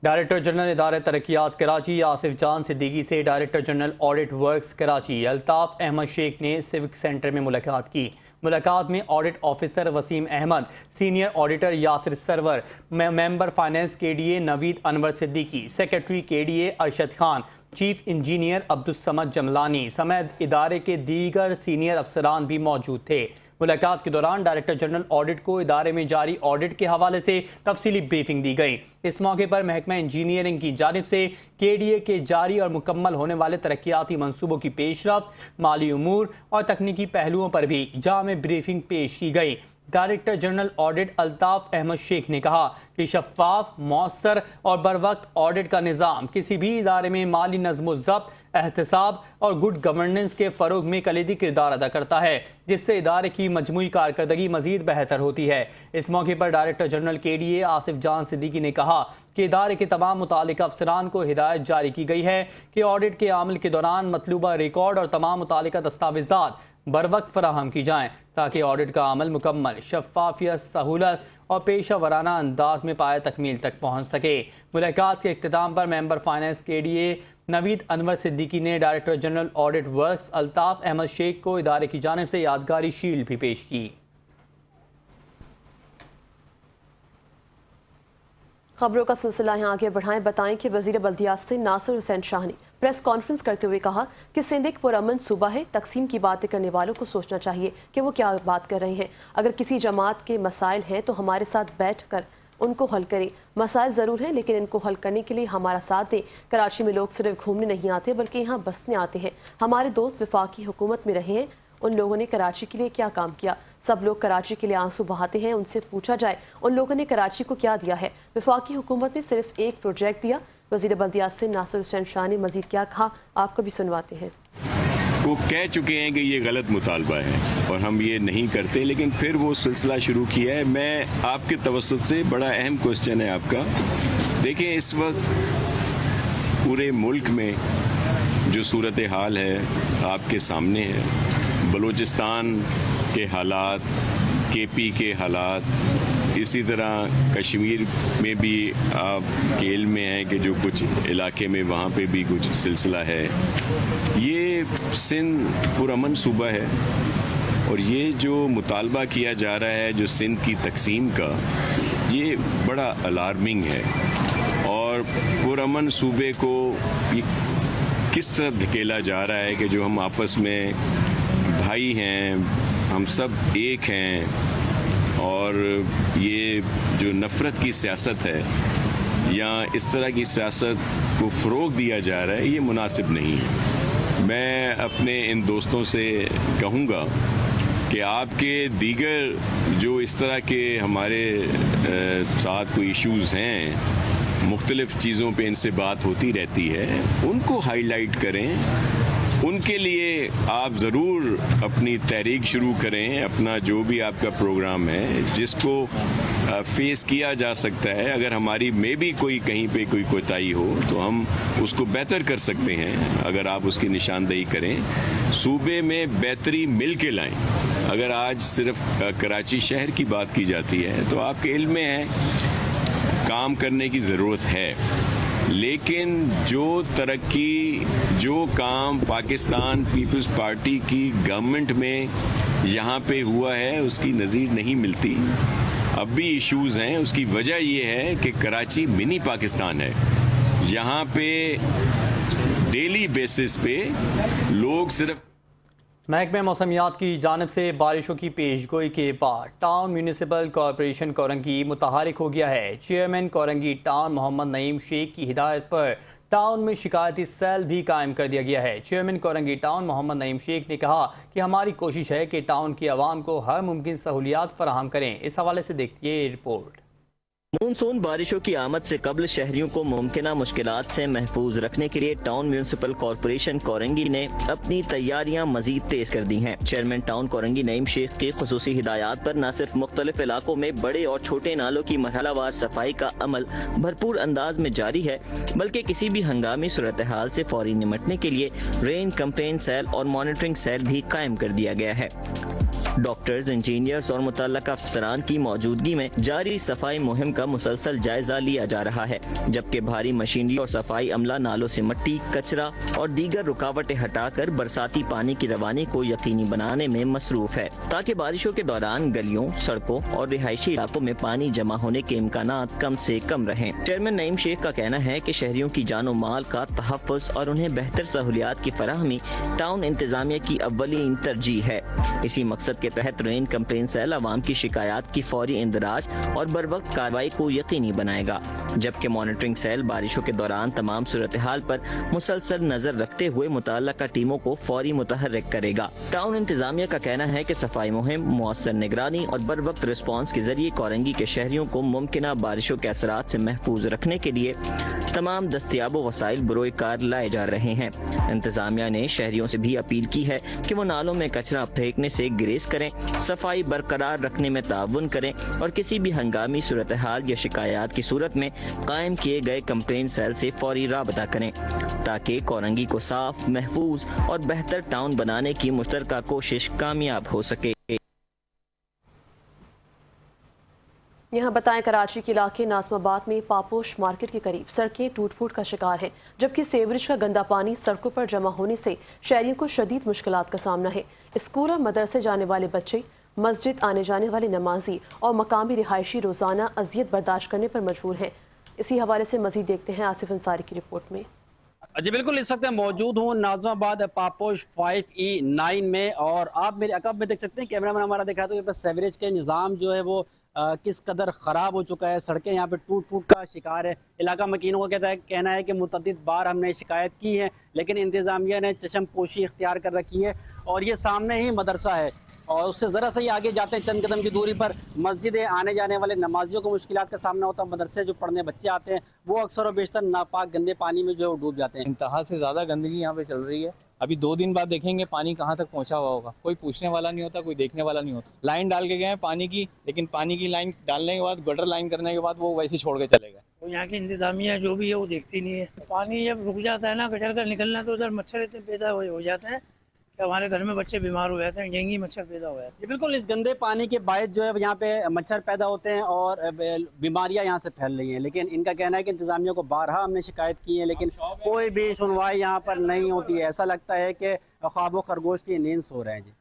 ڈائریکٹر جنرل ادارہ ترقیات کراچی آصف جان صدیقی سے director general audit works Karachi Altaf Ahmed Sheikh نے سیوک سینٹر میں ملاقات کی۔ ملاقات میں audit officer Waseem Ahmed, senior auditor Yasir Sarwar, member finance KDA Naveed Anwar Siddiqui, secretary KDA Arshad Khan, chief engineer Abdul Samad Jamlani سمیت ادارے کے دیگر سینئر افسران بھی موجود تھے۔ ملاقات کے دوران ڈائریکٹر جنرل آڈٹ کو ادارے میں جاری آڈٹ کے حوالے سے تفصیلی بریفنگ دی گئی۔ اس موقع پر محکمہ انجینئرنگ کی جانب سے KDA کے جاری اور مکمل ہونے والے ترقیاتی منصوبوں کی پیش رفت، مالی امور اور تکنیکی پہلوؤں پر بھی جامع بریفنگ پیش کی گئی۔ Director general audit Altaf Ahmed Sheikh نے کہا کہ شفاف، مؤثر اور بروقت آڈٹ کا نظام کسی بھی ادارے میں مالی نظم و ضبط، احتساب اور گڈ گورننس کے فروغ میں کلیدی کردار ادا کرتا ہے، جس سے ادارے کی مجموعی کارکردگی مزید بہتر ہوتی ہے۔ اس موقع پر director general KDA Asif Jan Siddiqui نے کہا کہ ادارے کے تمام متعلقہ افسران کو ہدایت جاری کی گئی ہے کہ آڈٹ کے عمل کے دوران مطلوبہ ریکارڈ اور تمام متعلقہ دستاویزات بروقت فراہم کی جائیں تاکہ آڈٹ کا عمل مکمل شفافیت، سہولت اور پیشہ ورانہ انداز میں پائے تکمیل تک پہنچ سکے۔ ملاقات کے اختتام پر member finance KDA Naveed Anwar Siddiqui ने director general audit works Altaf Ahmed Sheikh को इदारे की जानिब से यादगारी शील्ड भी पेश की। खबरों का सिलसिला यहाँ आगे बढ़ाएं। बताएं कि वजीर बल्दियात सिंध नासिर हुसैन शाह ने प्रेस कॉन्फ्रेंस करते हुए कहा कि सिंध एक पुरअमन सूबा है। तकसीम की बातें करने वालों को सोचना चाहिए कि वो क्या बात कर रहे हैं। अगर किसी जमात के मसाइल हैं तो हमारे साथ बैठ कर उनको हल करें। मसाइल ज़रूर हैं लेकिन इनको हल करने के लिए हमारा साथ दें। कराची में लोग सिर्फ घूमने नहीं आते बल्कि यहाँ बसने आते हैं। हमारे दोस्त वफाकी हुकूमत में रहे हैं, उन लोगों ने कराची के लिए क्या काम किया। सब लोग कराची के लिए आंसू बहाते हैं, उनसे पूछा जाए उन लोगों ने कराची को क्या दिया है। वफाकी हुकूमत ने सिर्फ एक प्रोजेक्ट दिया। वज़ीर बल्दियात सिंध नासिर हुसैन शाह ने मज़ीद क्या कहा, आपको भी सुनवाते हैं। वो कह चुके हैं कि ये गलत मुतालबा है और हम ये नहीं करते, लेकिन फिर वो सिलसिला शुरू किया है। मैं आपके तवज्जुह से, बड़ा अहम क्वेश्चन है आपका। देखें, इस वक्त पूरे मुल्क में जो सूरत हाल है आपके सामने है। बलूचिस्तान के हालात, केपी के हालात, इसी तरह कश्मीर में भी आप के इल्म में है कि जो कुछ इलाके में वहाँ पे भी कुछ सिलसिला है। ये सिंध पुरअमन सूबा है और ये जो मुतालबा किया जा रहा है जो सिंध की तकसीम का, ये बड़ा अलार्मिंग है। और पुरअमन सूबे को किस तरफ धकेला जा रहा है कि जो हम आपस में भाई हैं, हम सब एक हैं, और ये जो नफ़रत की सियासत है या इस तरह की सियासत को फ़रोग़ दिया जा रहा है, ये मुनासिब नहीं है। मैं अपने इन दोस्तों से कहूँगा कि आपके दीगर जो इस तरह के हमारे साथ कोई इश्यूज़ हैं, मुख्तलिफ़ चीज़ों पे इनसे बात होती रहती है, उनको हाईलाइट करें। उनके लिए आप ज़रूर अपनी तहरीक शुरू करें। अपना जो भी आपका प्रोग्राम है जिसको फेस किया जा सकता है, अगर हमारी में भी कोई कहीं पे कोई कोताही हो तो हम उसको बेहतर कर सकते हैं अगर आप उसकी निशानदेही करें। सूबे में बेहतरी मिल के लाएं। अगर आज सिर्फ कराची शहर की बात की जाती है तो आपके इल्म में है काम करने की ज़रूरत है, लेकिन जो तरक्की, जो काम पाकिस्तान पीपल्स पार्टी की गवर्नमेंट में यहाँ पे हुआ है उसकी नज़ीर नहीं मिलती। अब भी इश्यूज़ हैं। उसकी वजह ये है कि कराची मिनी पाकिस्तान है। यहाँ पे डेली बेसिस पे लोग सिर्फ महकमे मौसमियात की जानिब से बारिशों की पेशगोई के बाद टाउन म्यूनिसिपल कॉरपोरेशन कोरंगी मुतहरिक हो गया है। चेयरमैन कोरंगी टाउन मोहम्मद नईम शेख की हिदायत पर टाउन में शिकायती सेल भी कायम कर दिया गया है। चेयरमैन कोरंगी टाउन मोहम्मद नईम शेख ने कहा कि हमारी कोशिश है कि टाउन की आवाम को हर मुमकिन सहूलियात फराहम करें। इस हवाले से देखिए ये रिपोर्ट। मानसून बारिशों की आमद से कबल शहरियों को मुमकिना मुश्किलात से महफूज रखने के लिए टाउन म्यूनिसिपल कॉरपोरेशन कोरंगी ने अपनी तैयारियां मजीद तेज कर दी हैं। चेयरमैन टाउन कोरंगी नईम शेख की खुसूसी हिदायत पर न सिर्फ मुख्तलिफ इलाकों में बड़े और छोटे नालों की मरहलावार सफाई का अमल भरपूर अंदाज में जारी है, बल्कि किसी भी हंगामी सूरत हाल से फौरी निमटने के लिए रेन कंपेन सेल और मॉनिटरिंग सेल भी कायम कर दिया गया है। डॉक्टर्स, इंजीनियर्स और मुतल्लका अफसरान की मौजूदगी में जारी सफाई मुहिम का मुसलसल जायजा लिया जा रहा है, जबकि भारी मशीनरी और सफाई अमला नालों से मिट्टी, कचरा और दीगर रुकावटें हटाकर बरसाती पानी की रवानी को यकीनी बनाने में मसरूफ है, ताकि बारिशों के दौरान गलियों, सड़कों और रिहायशी इलाकों में पानी जमा होने के इम्कानात कम से कम रहें। चेयरमैन नईम शेख का कहना है कि शहरियों की जानो माल का तहफ़्फ़ुज़ और उन्हें बेहतर सहूलियात की फराहमी टाउन इंतजामिया की अव्वलीन तरजीह है। इसी मकसद के तहत रेन कंप्लेन सेल अवाम की शिकायत की फौरी इंदराज और बर वक्त कार्रवाई को यकीनी बनाएगा, जबकि मॉनिटरिंग सेल बारिशों के दौरान तमाम सूरत हाल पर मुसलसल नजर रखते हुए मुतल्लका टीमों को फौरी मुतहर्रिक करेगा। टाउन इंतजामिया का कहना है कि सफाई मुहिम, मुअस्सर निगरानी और बर वक्त रिस्पॉन्स के जरिए कोरंगी के शहरियों को मुमकिना बारिशों के असरात से महफूज रखने के लिए तमाम दस्तयाब वसाइल बरोए कार लाए जा रहे हैं। इंतजामिया ने शहरियों से भी अपील की है कि वो नालों में कचरा फेंकने से गुरेज करें, सफाई बरकरार रखने में ताउन करें और किसी भी हंगामी सूरत हाल या शिकायत की सूरत में कायम किए गए कंप्लेंट सेल से फौरी राबता करें, ताकि कोरंगी को साफ, महफूज और बेहतर टाउन बनाने की मुश्तरका कोशिश कामयाब हो सके। यहाँ बताएं कराची के इलाके नाज़माबाद में पापोश मार्केट के करीब सड़कें टूट फूट का शिकार हैं, जबकि सीवरेज का गंदा पानी सड़कों पर जमा होने से शहरियों को शदीद मुश्किलात का सामना है। स्कूल और मदरसे जाने वाले बच्चे, मस्जिद आने जाने वाले नमाजी और मकामी रिहायशी रोज़ाना अजियत बर्दाश्त करने पर मजबूर हैं। इसी हवाले से मज़ीद देखते हैं आसिफ अंसारी की रिपोर्ट में। जी बिल्कुल, इस वक्त मैं मौजूद हूँ नाज़माबाद पापोश 5E9 में, और आप मेरे अकब में देख सकते हैं, कैमरामैन हमारा दिखाया तो ये बस सीवरेज के निज़ाम जो है वो किस कदर ख़राब हो चुका है। सड़कें यहाँ पे टूट फूट का शिकार है। इलाका मकीनों का कहना है कि मुतअद्दिद बार हमने शिकायत की है, लेकिन इंतज़ामिया ने चशम पोशी इख्तियार कर रखी है। और ये सामने ही मदरसा है, और उससे ज़रा सा ही आगे जाते हैं चंद कदम की दूरी पर मस्जिद है। आने जाने वाले नमाजियों को मुश्किलात का सामना होता है। मदरसे जो पढ़ने बच्चे आते हैं वो अक्सर और बेशतर नापाक गंदे पानी में जो है डूब जाते हैं। इंतहा से ज़्यादा गंदगी यहाँ पे चल रही है। अभी 2 दिन बाद देखेंगे पानी कहाँ तक पहुँचा हुआ होगा। कोई पूछने वाला नहीं होता, कोई देखने वाला नहीं होता। लाइन डाल के गए हैं पानी की, लेकिन पानी की लाइन डालने के बाद, गटर लाइन करने के बाद वो वैसे छोड़ के चले गए। तो यहाँ की इंतजामिया जो भी है वो देखती नहीं है। पानी जब रुक जाता है ना गटर का निकलना, तो उधर मच्छर इतने पैदा हो जाते हैं कि हमारे घर में बच्चे बीमार हो जाते हैं, डेंगू मच्छर पैदा हो जाते हैं। बिल्कुल, इस गंदे पानी के बायस जो है यहाँ पे मच्छर पैदा होते हैं और बीमारियाँ यहाँ से फैल रही हैं। लेकिन इनका कहना है कि इंतज़ामिया को बारहा हमने शिकायत की है, लेकिन कोई भी सुनवाई यहाँ पर नहीं होती है। ऐसा लगता है कि ख्वाबो खरगोश की नींद सो रहे हैं। जी,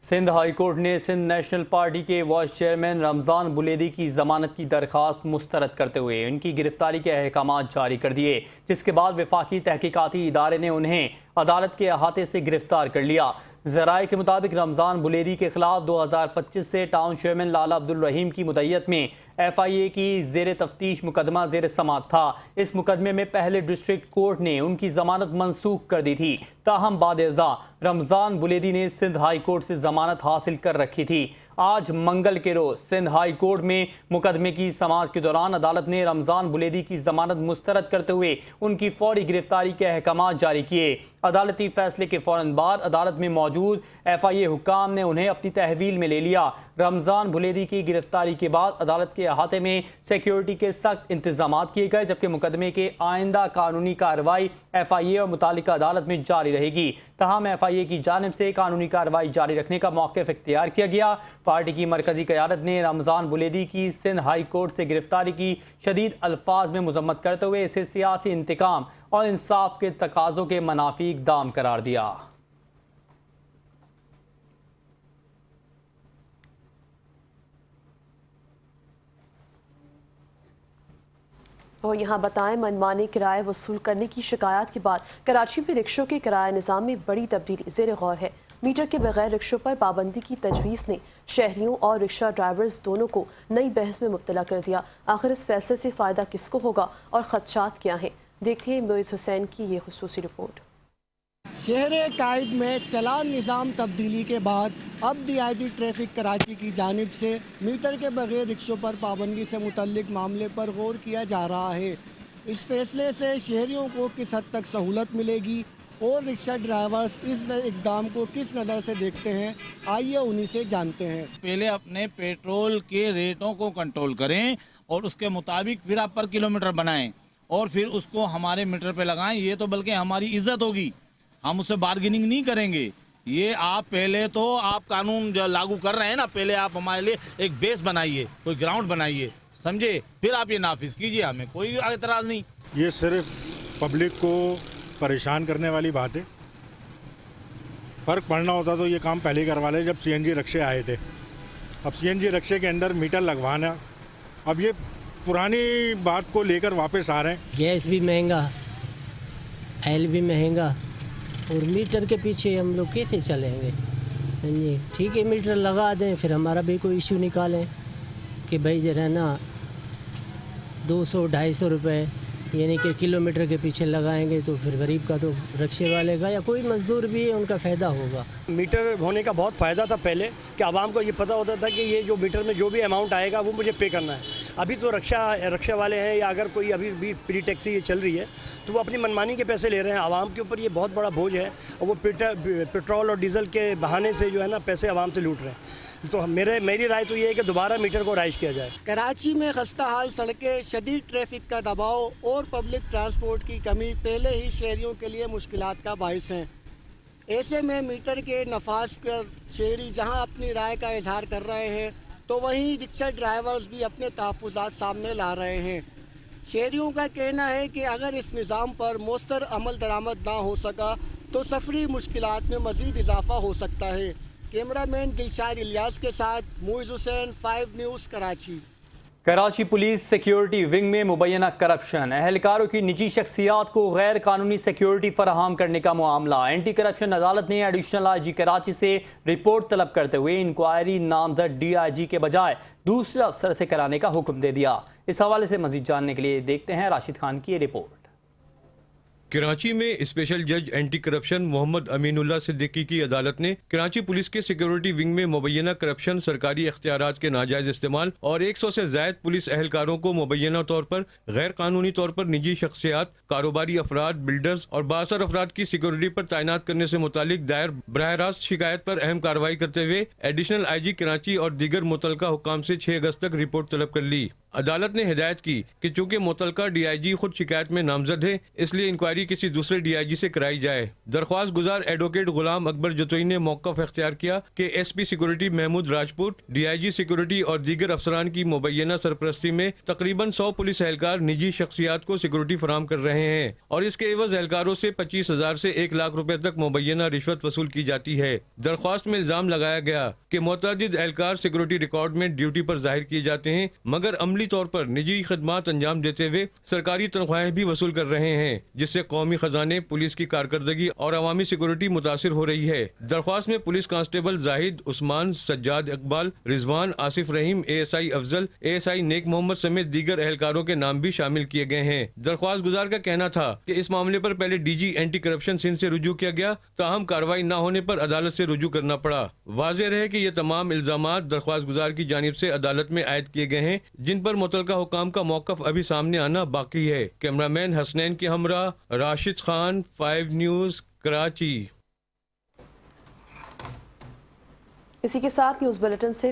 सिंध हाई कोर्ट ने सिंध नेशनल पार्टी के वाइस चेयरमैन रमज़ान बुलेदी की ज़मानत की दरख्वास्त मुस्तरद करते हुए उनकी गिरफ्तारी के अहकाम जारी कर दिए, जिसके बाद वफाकी तहकीकाती इदारे ने उन्हें अदालत के अहाते से गिरफ्तार कर लिया। ज़राए के मुताबिक रमज़ान बुलेदी के खिलाफ 2025 से टाउन चेयरमैन लाला अब्दुल रहीम की मुद्दत में FIA की ज़ेर तफ्तीश मुकदमा ज़ेर समाअत था। इस मुकदमे में पहले डिस्ट्रिक्ट कोर्ट ने उनकी ज़मानत मनसूख कर दी थी। ताहम बाद इज़ा रमज़ान बुलेदी ने सिंध हाई कोर्ट से ज़मानत हासिल कर रखी थी। आज मंगल के रोज़ सिंध हाई कोर्ट में मुकदमे की समाअत के दौरान अदालत ने रमज़ान बुलेदी की ज़मानत मुस्तरद करते हुए उनकी फौरी गिरफ्तारी के अहकाम जारी किए। अदालती फैसले के फ़ौरन बाद अदालत में मौजूद FIA हुक्काम ने उन्हें अपनी तहवील में ले लिया। रमज़ान बुलेदी की गिरफ्तारी के बाद अदालत के अहाते में सिक्योरिटी के सख्त इंतजाम किए गए, जबकि मुकदमे के आइंदा कानूनी कार्रवाई FIA और मुतालिका अदालत में जारी रहेगी। तमाम FIA की जानिब से कानूनी कार्रवाई जारी रखने का मौक़िफ़ इख्तियार किया गया। पार्टी की मरकज़ी क़यादत ने रमज़ान बुलेदी की सिंध हाई कोर्ट से गिरफ्तारी की शदीद अल्फाज में मज़म्मत करते हुए इसे सियासी इंतकाम और इंसाफ के तकाज़ों के मनाफी इक़दाम करार दिया। और यहाँ बताएं, मनमाने किराए वसूल करने की शिकायत के बाद कराची में रिक्शों के किराया निज़ाम में बड़ी तब्दीली ज़ेर गौर है। मीटर के बगैर रिक्शों पर पाबंदी की तजवीज़ ने शहरियों और रिक्शा ड्राइवर्स दोनों को नई बहस में मुब्तला कर दिया। आखिर इस फैसले से फ़ायदा किसको होगा और ख़दशात क्या हैं, देखते हैं मोइज़ हुसैन की ये खुसूसी रिपोर्ट। शहर कायद में चलान निज़ाम तब्दीली के बाद अब DIG ट्रैफिक कराची की जानिब से मीटर के बगैर रिक्शों पर पाबंदी से मुतल्लिक मामले पर गौर किया जा रहा है। इस फैसले से शहरियों को किस हद तक सहूलत मिलेगी और रिक्शा ड्राइवर्स इस इक़दाम को किस नज़र से देखते हैं, आइए उन्हीं से जानते हैं। पहले अपने पेट्रोल के रेटों को कंट्रोल करें और उसके मुताबिक फिर आप पर किलोमीटर बनाएं और फिर उसको हमारे मीटर पे लगाएं। ये तो बल्कि हमारी इज्जत होगी, हम उससे बार्गेनिंग नहीं करेंगे। ये आप पहले तो आप कानून जो लागू कर रहे हैं ना, पहले आप हमारे लिए एक बेस बनाइए, कोई ग्राउंड बनाइए, समझे, फिर आप ये नाफिज कीजिए, हमें कोई एतराज़ नहीं। ये सिर्फ पब्लिक को परेशान करने वाली बात है। फ़र्क पड़ना होता तो ये काम पहले करवा ले, जब CNG रिक्शे आए थे। अब CNG रिक्शे के अंदर मीटर लगवाना, अब ये पुरानी बात को लेकर वापस आ रहे हैं। गैस भी महंगा, ऑयल भी महंगा, और मीटर के पीछे हम लोग कैसे चलेंगे? समझिए, ठीक है मीटर लगा दें, फिर हमारा भी कोई इशू निकालें कि भाई जो है ना 200-250 रुपये यानी कि किलोमीटर के पीछे लगाएंगे, तो फिर गरीब का तो रिक्शे वाले का या कोई मजदूर भी है उनका फ़ायदा होगा। मीटर होने का बहुत फ़ायदा था पहले कि आवाम को ये पता होता था कि ये जो मीटर में जो भी अमाउंट आएगा वो मुझे पे करना है। अभी तो रिक्शा वाले हैं या अगर कोई अभी भी फ्री टैक्सी ये चल रही है तो वो अपनी मनमानी के पैसे ले रहे हैं। आवाम के ऊपर ये बहुत बड़ा बोझ है और वो पेट्रोल और डीजल के बहाने से जो है ना पैसे आवाम से लूट रहे हैं। तो मेरी राय तो ये है कि दोबारा मीटर को राइज किया जाए। कराची में खस्ता हाल सड़कें, शदीद ट्रैफिक का दबाव और पब्लिक ट्रांसपोर्ट की कमी पहले ही शहरियों के लिए मुश्किलात का बाइस हैं। ऐसे में मीटर के नफाज पर शहरी जहां अपनी राय का इजहार कर रहे हैं, तो वहीं रिक्शा ड्राइवर्स भी अपने तहफ़्फ़ुज़ात सामने ला रहे हैं। शहरियों का कहना है कि अगर इस निज़ाम पर मौसर अमल दरामद ना हो सका तो सफरी मुश्किलात में मज़ीद इजाफा हो सकता है। कैमरामैन दिलशाद इलियास के साथ Muiz Hussain, 5 news, Karachi. Karachi police security wing में मुबैना करप्शन, अहलकारों की निजी शख्सियात को गैर कानूनी सिक्योरिटी फराहम करने का मामला। एंटी करप्शन अदालत ने एडिशनल IG कराची से रिपोर्ट तलब करते हुए इंक्वायरी नामजद DIG के बजाय दूसरे अफसर से कराने का हुक्म दे दिया। इस हवाले से मजीद जानने के लिए देखते हैं राशिद खान की ये रिपोर्ट। कराची में स्पेशल जज एंटी करप्शन मोहम्मद अमीनुल्लाह सिद्दीकी की अदालत ने कराची पुलिस के सिक्योरिटी विंग में मुबैना करप्शन, सरकारी इख्तियारात के नाजायज इस्तेमाल और 100 से ज़ायद पुलिस एहलकारों को मुबैना तौर पर गैर कानूनी तौर पर निजी शख्सियात, कारोबारी अफराद, बिल्डर्स और बासर अफराद की सिक्योरिटी पर तैनात करने से मुतालिक दायर बराह रास्त शिकायत पर अहम कार्रवाई करते हुए एडिशनल IG कराची और दीगर मुतलका हुक्काम से 6 अगस्त तक रिपोर्ट तलब कर ली। अदालत ने हिदायत की कि चूंकि मुतलका DIG खुद शिकायत में नामजद है, इसलिए इंक्वायरी किसी दूसरे DIG से कराई जाए। दरख्वास्त गुजार एडवोकेट गुलाम अकबर जतोई ने मौक़िफ़ इख्तियार किया कि SP security Mahmood Rajput, DIG security और दीगर अफसरान की मुबैना सरपरस्ती में तकरीबन 100 पुलिस एहलकार निजी शख्सियात को सिक्योरिटी फराहम कर रहे हैं और इसके एवज एहलकारों से 25,000 से 1 लाख रुपए तक मुबैना रिश्वत वसूल की जाती है। दरख्वास्त में इल्जाम लगाया गया कि मुतअद्दिद एहलकार सिक्योरिटी रिकॉर्ड में ड्यूटी पर जाहिर किए जाते हैं, मगर अमली तौर पर निजी खदमात अंजाम देते हुए सरकारी तनख्वाहें भी वसूल कर रहे हैं, जिससे कौमी खजाने, पुलिस की कारकर्दगी और अवामी सिक्योरिटी मुतासिर हो रही है। दरख्वास्त में पुलिस कांस्टेबल जाहिद, उस्मान, सज्जाद इकबाल, रिजवान, आसिफ रहीम, ASI अफजल, ASI नेक मोहम्मद समेत दीगर एहलकारों के नाम भी शामिल किए गए हैं। दरख्वास्त गुजार का कहना था कि इस मामले पर पहले DG एंटी करप्शन सिंध से रुजू किया गया, ताहम कार्रवाई न होने पर अदालत से रुजू करना पड़ा। वाज़ेह रहे कि ये तमाम इल्जामात दरख्वास्त गुजार की जानिब से अदालत में आयद किए गए हैं, जिन पर मुतलका हुकाम का मौक़िफ़ अभी सामने आना बाकी है। कैमरामैन हसनैन के हमरा राशिद खान, 5 न्यूज़, कराची। इसी के साथ न्यूज़ बुलेटिन से